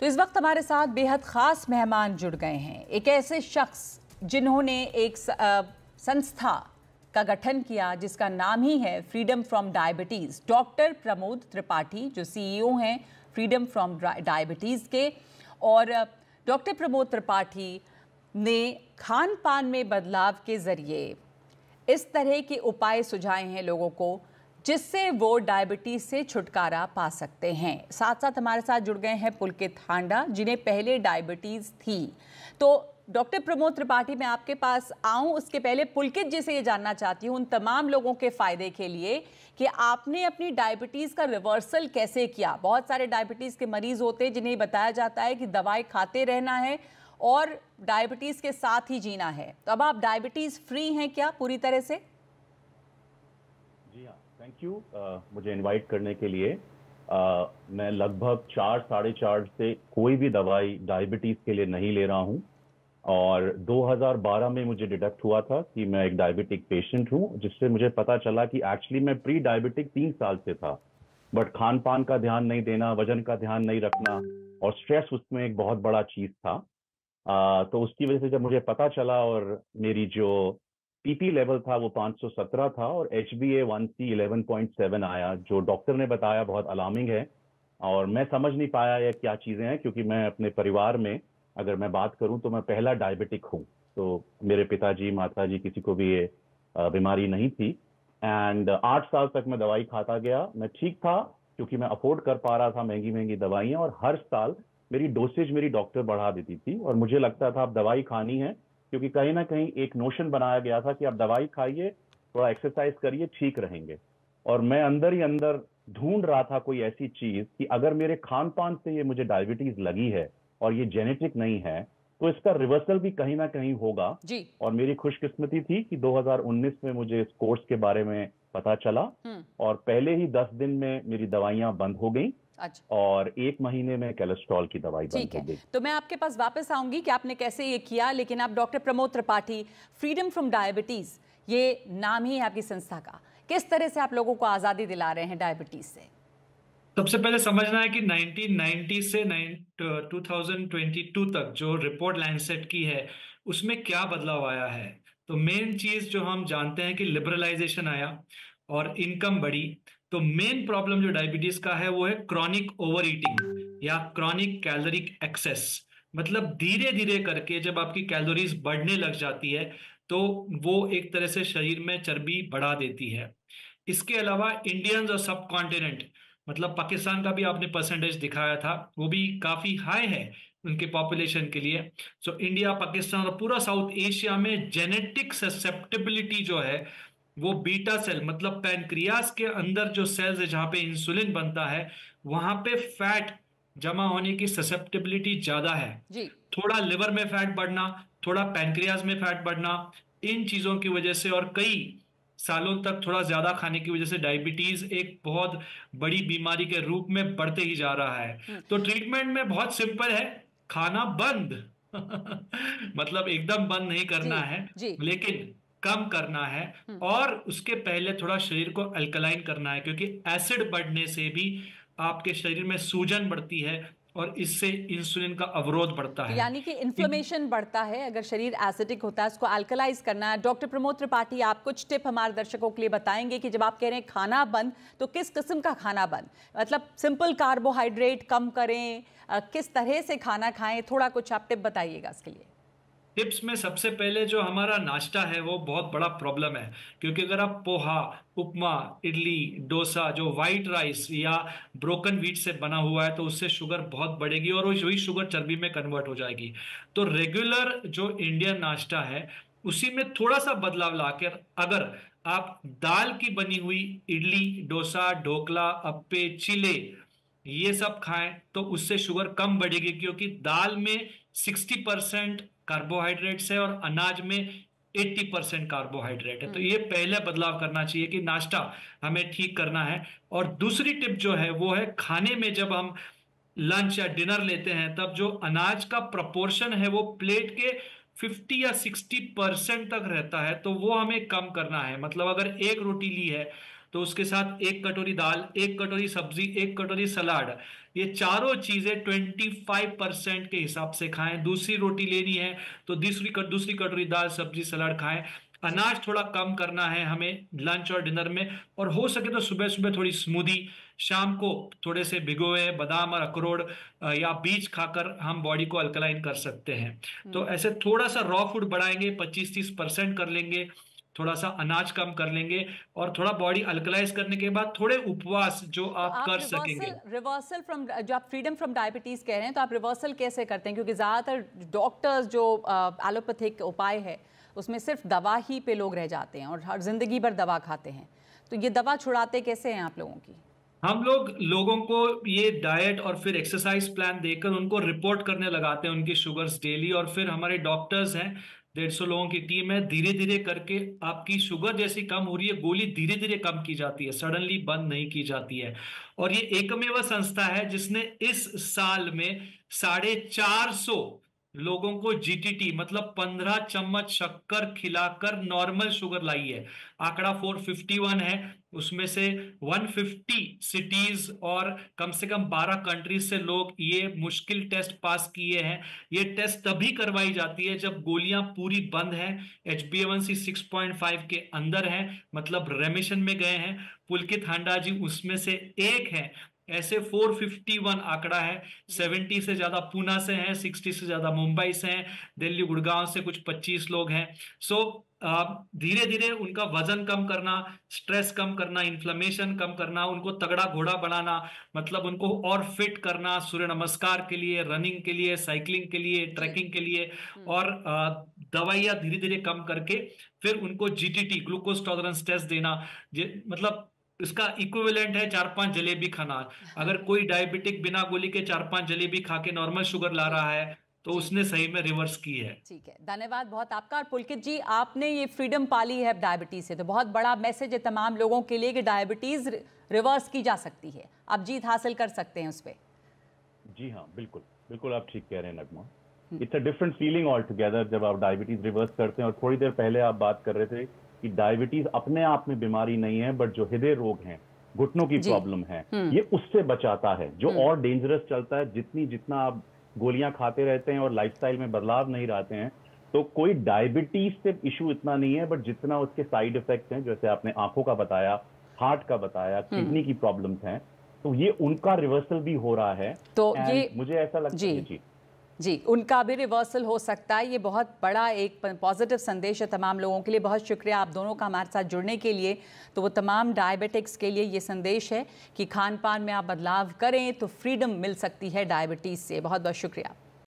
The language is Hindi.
तो इस वक्त हमारे साथ बेहद ख़ास मेहमान जुड़ गए हैं। एक ऐसे शख्स जिन्होंने एक संस्था का गठन किया जिसका नाम ही है freedom from diabetes. Doctor Pramod Tripathi जो CEO हैं फ्रीडम फ्रॉम डायबिटीज़ के। और डॉक्टर प्रमोद त्रिपाठी ने खान पान में बदलाव के ज़रिए इस तरह के उपाय सुझाए हैं लोगों को जिससे वो डायबिटीज़ से छुटकारा पा सकते हैं। साथ साथ हमारे साथ जुड़ गए हैं पुलकित हांडा जिन्हें पहले डायबिटीज़ थी। तो डॉक्टर प्रमोद त्रिपाठी, मैं आपके पास आऊं उसके पहले पुलकित जी से ये जानना चाहती हूं उन तमाम लोगों के फ़ायदे के लिए कि आपने अपनी डायबिटीज़ का रिवर्सल कैसे किया। बहुत सारे डायबिटीज़ के मरीज़ होते हैं जिन्हें बताया जाता है कि दवाई खाते रहना है और डायबिटीज़ के साथ ही जीना है। तो अब आप डायबिटीज़ फ्री हैं क्या पूरी तरह से? जी हाँ, थैंक यू मुझे इनवाइट करने के लिए। मैं लगभग 4-4.5 से कोई भी दवाई डायबिटीज़ के लिए नहीं ले रहा हूँ और 2012 में मुझे डिटेक्ट हुआ था कि मैं एक डायबिटिक पेशेंट हूँ, जिससे मुझे पता चला कि एक्चुअली मैं प्री डायबिटिक 3 साल से था, बट खान पान का ध्यान नहीं देना, वजन का ध्यान नहीं रखना और स्ट्रेस उसमें एक बहुत बड़ा चीज़ था। तो उसकी वजह से जब मुझे पता चला और मेरी जो PP लेवल था वो 517 था और HbA1c 11.7 आया, जो डॉक्टर ने बताया बहुत अलार्मिंग है। और मैं समझ नहीं पाया ये क्या चीज़ें हैं, क्योंकि मैं अपने परिवार में अगर मैं बात करूं तो मैं पहला डायबिटिक हूं। तो मेरे पिताजी माताजी किसी को भी ये बीमारी नहीं थी। एंड 8 साल तक मैं दवाई खाता गया। मैं ठीक था क्योंकि मैं अफोर्ड कर पा रहा था महंगी महंगी दवाइयाँ, और हर साल मेरी डोसेज मेरी डॉक्टर बढ़ा देती थी और मुझे लगता था अब दवाई खानी है, क्योंकि कहीं ना कहीं एक नोशन बनाया गया था कि आप दवाई खाइए, थोड़ा एक्सरसाइज करिए, ठीक रहेंगे। और मैं अंदर ही अंदर ढूंढ रहा था कोई ऐसी चीज कि अगर मेरे खान पान से ये मुझे डायबिटीज लगी है और ये जेनेटिक नहीं है तो इसका रिवर्सल भी कहीं ना कहीं होगा। जी। और मेरी खुशकिस्मती थी कि 2019 में मुझे इस कोर्स के बारे में पता चला और पहले ही 10 दिन में मेरी दवाइयां बंद हो गई। अच्छा। और 1 महीने में कोलेस्ट्रॉल की दवाई बंद ठीक हो है, गई। तो मैं आपके पास वापस आऊंगी कि आपने कैसे ये किया, लेकिन आप doctor Pramod Tripathi, freedom from diabetes ये नाम ही है आपकी संस्था का, किस तरह से आप लोगों को आजादी दिला रहे हैं डायबिटीज से? सबसे पहले समझना है कि 1990 से 2022 तक जो रिपोर्ट लैंसेट की है उसमें क्या बदलाव आया है। तो मेन चीज जो हम जानते हैं कि लिबरलाइजेशन आया और इनकम बढ़ी। तो मेन प्रॉब्लम जो डायबिटीज का है वो है क्रॉनिक ओवर ईटिंग या क्रॉनिक कैलोरिक एक्सेस। मतलब धीरे धीरे करके जब आपकी कैलोरीज बढ़ने लग जाती है तो वो एक तरह से शरीर में चर्बी बढ़ा देती है। इसके अलावा इंडियंस और सब कॉन्टिनेंट, मतलब पाकिस्तान का भी आपने परसेंटेज दिखाया था, वो भी काफी हाई है उनके पॉपुलेशन के लिए। सो इंडिया, पाकिस्तान और पूरा साउथ एशिया में जेनेटिक ससेप्टेबिलिटी जो है वो बीटा सेल, मतलब पैनक्रियास के अंदर जो सेल्स है जहां पे इंसुलिन बनता है वहां पे फैट जमा होने की ससेप्टेबिलिटी ज्यादा है। जी। थोड़ा लिवर में फैट बढ़ना, थोड़ा पैनक्रियास में फैट बढ़ना, इन चीजों की वजह से और कई सालों तक थोड़ा ज्यादा खाने की वजह से डायबिटीज एक बहुत बड़ी बीमारी के रूप में बढ़ते ही जा रहा है। तो ट्रीटमेंट में बहुत सिंपल है, खाना बंद मतलब एकदम बंद नहीं जी। करना है, जी। लेकिन कम करना है। और उसके पहले थोड़ा शरीर को अल्कलाइन करना है, क्योंकि एसिड बढ़ने से भी आपके शरीर में सूजन बढ़ती है और इससे इंसुलिन का अवरोध बढ़ता तो है। यानी कि इन्फ्लेमेशन बढ़ता है अगर शरीर एसिडिक होता है, उसको अल्कलाइज करना है। डॉक्टर प्रमोद त्रिपाठी, आप कुछ टिप हमारे दर्शकों के लिए बताएंगे कि जब आप कह रहे हैं खाना बंद, तो किस किस्म का खाना बंद? मतलब सिंपल कार्बोहाइड्रेट कम करें, किस तरह से खाना खाएं, थोड़ा कुछ आप टिप बताइएगा इसके लिए। टिप्स में सबसे पहले जो हमारा नाश्ता है वो बहुत बड़ा प्रॉब्लम है, क्योंकि अगर आप पोहा, उपमा, इडली, डोसा जो वाइट राइस या ब्रोकन व्हीट से बना हुआ है तो उससे शुगर बहुत बढ़ेगी और वही शुगर चर्बी में कन्वर्ट हो जाएगी। तो रेगुलर जो इंडियन नाश्ता है उसी में थोड़ा सा बदलाव लाकर अगर आप दाल की बनी हुई इडली, डोसा, ढोकला, अप्पे, चिले ये सब खाएं तो उससे शुगर कम बढ़ेगी, क्योंकि दाल में 60% कार्बोहाइड्रेट्स है और अनाज में 80% कार्बोहाइड्रेट है। तो ये पहले बदलाव करना चाहिए कि नाश्ता हमें ठीक करना है। और दूसरी टिप जो है वो है खाने में जब हम लंच या डिनर लेते हैं तब जो अनाज का प्रपोर्शन है वो प्लेट के 50 या 60% तक रहता है, तो वो हमें कम करना है। मतलब अगर एक रोटी ली है तो उसके साथ 1 कटोरी दाल, 1 कटोरी सब्जी, 1 कटोरी सलाद, ये चारों चीजें 25% के हिसाब से खाएं। दूसरी रोटी लेनी है तो दूसरी कटोरी दाल, सब्जी, सलाद खाएं। अनाज थोड़ा कम करना है हमें लंच और डिनर में, और हो सके तो सुबह सुबह थोड़ी स्मूदी, शाम को थोड़े से भिगोए बादाम और अखरोट या बीज खाकर हम बॉडी को अल्कलाइन कर सकते हैं। तो ऐसे थोड़ा सा रॉ फूड बढ़ाएंगे, 25-30% कर लेंगे, थोड़ा सा अनाज कम कर लेंगे, और थोड़ा बॉडी अल्कलाइज करने के बाद थोड़े उपवास जो आप कर सकेंगे। रिवर्सल फ्रॉम, जो आप फ्रीडम फ्रॉम डायबिटीज कह रहे हैं, तो आप रिवर्सल कैसे करते हैं? क्योंकि ज्यादातर डॉक्टर्स जो एलोपैथिक उपाय है उसमें सिर्फ दवा ही पे लोग रह जाते हैं और हर जिंदगी भर दवा खाते हैं, तो ये दवा छुड़ाते कैसे हैं आप लोगों की? हम लोगों को ये डाइट और फिर एक्सरसाइज प्लान देकर उनको रिपोर्ट करने लगाते हैं उनकी शुगर्स डेली, और फिर हमारे डॉक्टर्स हैं, 150 लोगों की टीम है, धीरे धीरे करके आपकी शुगर जैसी कम हो रही है, गोली धीरे धीरे कम की जाती है, सडनली बंद नहीं की जाती है। और ये एकमेव संस्था है जिसने इस साल में 450 लोगों को जीटीटी मतलब 15 चम्मच शक्कर खिलाकर नॉर्मल शुगर लाई है। आंकड़ा 451 है, उसमें से 150 सिटीज और कम से कम 12 कंट्रीज से लोग ये मुश्किल टेस्ट पास किए हैं। ये टेस्ट तभी करवाई जाती है जब गोलियां पूरी बंद हैं, HbA1c 6.5 के अंदर है, मतलब रेमिशन में गए हैं। पुलकित हांडा जी उसमें से एक है। ऐसे 451 आंकड़ा है, 70 से ज्यादा पूना से हैं, 60 से ज्यादा मुंबई से हैं, दिल्ली गुड़गांव से कुछ 25 लोग हैं। सो धीरे धीरे उनका वजन कम करना, स्ट्रेस कम करना, इन्फ्लेमेशन कम करना, उनको तगड़ा घोड़ा बनाना, मतलब उनको और फिट करना, सूर्य नमस्कार के लिए, रनिंग के लिए, साइकिलिंग के लिए, ट्रैकिंग के लिए, और दवाइयां धीरे धीरे कम करके फिर उनको जीटीटी ग्लूकोज टॉलरेंस टेस्ट देना। मतलब इसका इक्विवेलेंट है 4-5 जलेबी खाना। अगर कोई डायबिटिक बिना गोली के 4-5 जलेबी खा के नॉर्मल शुगर ला रहा है तो उसने सही में रिवर्स की है। ठीक है, धन्यवाद बहुत आपका। और पुलकित जी, आपने ये फ्रीडम पाली है डायबिटीज से, तो बहुत बड़ा मैसेज है तमाम लोगों के लिए कि डायबिटीज रिवर्स की जा सकती है, आप जीत हासिल कर सकते हैं उस पर। जी हाँ, बिल्कुल बिल्कुल आप ठीक कह रहे हैं Nagma. It's a different feeling all together जब आप डायबिटीज रिवर्स करते हैं। और थोड़ी देर पहले आप बात कर रहे थे कि डायबिटीज अपने आप में बीमारी नहीं है, बट जो हृदय रोग हैं, घुटनों की प्रॉब्लम है, ये उससे बचाता है, जो और डेंजरस चलता है। जितना आप गोलियां खाते रहते हैं और लाइफस्टाइल में बदलाव नहीं लाते हैं, तो कोई डायबिटीज से इशू इतना नहीं है, बट जितना उसके साइड इफेक्ट्स हैं, जैसे आपने आंखों का बताया, हार्ट का बताया, किडनी की प्रॉब्लम्स हैं, तो ये उनका रिवर्सल भी हो रहा है। तो ये मुझे ऐसा लगता है जी उनका भी रिवर्सल हो सकता है। ये बहुत बड़ा एक पॉजिटिव संदेश है तमाम लोगों के लिए। बहुत शुक्रिया आप दोनों का हमारे साथ जुड़ने के लिए। तो वो तमाम डायबिटिक्स के लिए ये संदेश है कि खान पान में आप बदलाव करें तो फ्रीडम मिल सकती है डायबिटीज़ से। बहुत बहुत शुक्रिया।